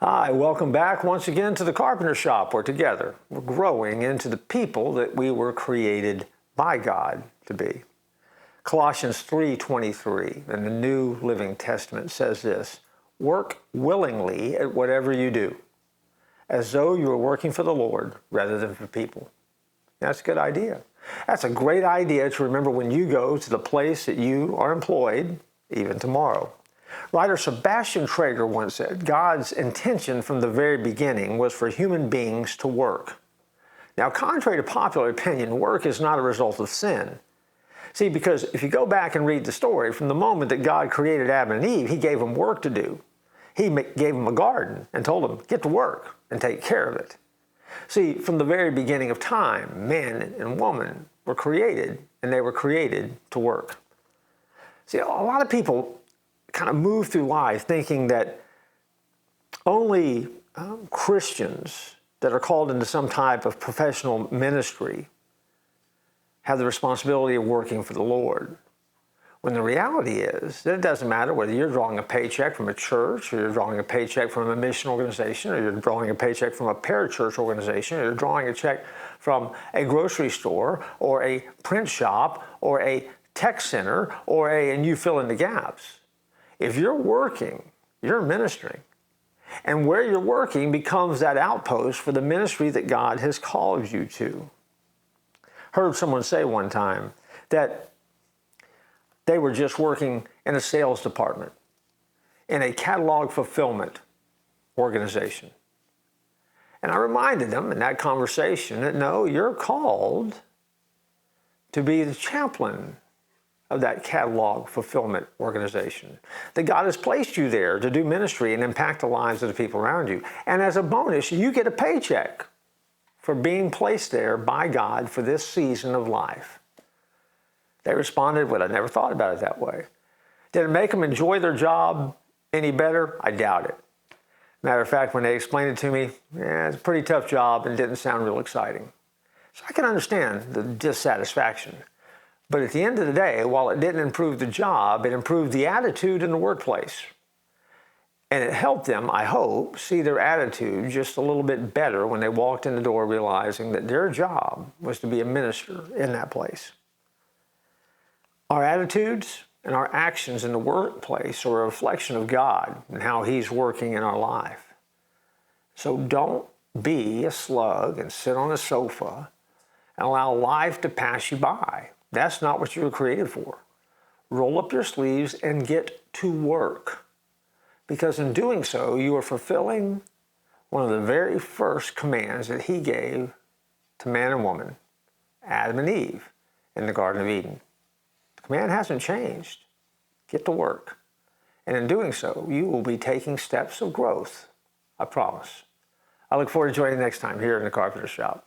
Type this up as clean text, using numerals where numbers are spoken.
Hi, welcome back once again to the Carpenter Shop, where together we're growing into the people that we were created by God to be. Colossians 3:23 in the New Living Testament says this: work willingly at whatever you do, as though you were working for the Lord rather than for people. That's a good idea. That's a great idea to remember when you go to the place that you are employed, even tomorrow. Writer Sebastian Traeger once said, God's intention from the very beginning was for human beings to work. Now, contrary to popular opinion, work is not a result of sin. See, because if you go back and read the story, from the moment that God created Adam and Eve, He gave them work to do. He gave them a garden and told them, get to work and take care of it. See, from the very beginning of time, man and woman were created, and they were created to work. See, a lot of people kind of move through life thinking that only Christians that are called into some type of professional ministry have the responsibility of working for the Lord. When the reality is that it doesn't matter whether you're drawing a paycheck from a church, or you're drawing a paycheck from a mission organization, or you're drawing a paycheck from a parachurch organization, or you're drawing a check from a grocery store, or a print shop, or a tech center, and you fill in the gaps. If you're working, you're ministering. And where you're working becomes that outpost for the ministry that God has called you to. Heard someone say one time that they were just working in a sales department in a catalog fulfillment organization. And I reminded them in that conversation that no, you're called to be the chaplain of that catalog fulfillment organization. That God has placed you there to do ministry and impact the lives of the people around you. And as a bonus, you get a paycheck for being placed there by God for this season of life. They responded, well, I never thought about it that way. Did it make them enjoy their job any better? I doubt it. Matter of fact, when they explained it to me, it's a pretty tough job and didn't sound real exciting. So I can understand the dissatisfaction. But at the end of the day, while it didn't improve the job, it improved the attitude in the workplace. And it helped them, I hope, see their attitude just a little bit better when they walked in the door realizing that their job was to be a minister in that place. Our attitudes and our actions in the workplace are a reflection of God and how He's working in our life. So don't be a slug and sit on a sofa and allow life to pass you by. That's not what you were created for. Roll up your sleeves and get to work. Because in doing so, you are fulfilling one of the very first commands that He gave to man and woman, Adam and Eve, in the Garden of Eden. The command hasn't changed. Get to work. And in doing so, you will be taking steps of growth. I promise. I look forward to joining you next time here in the Carpenter Shop.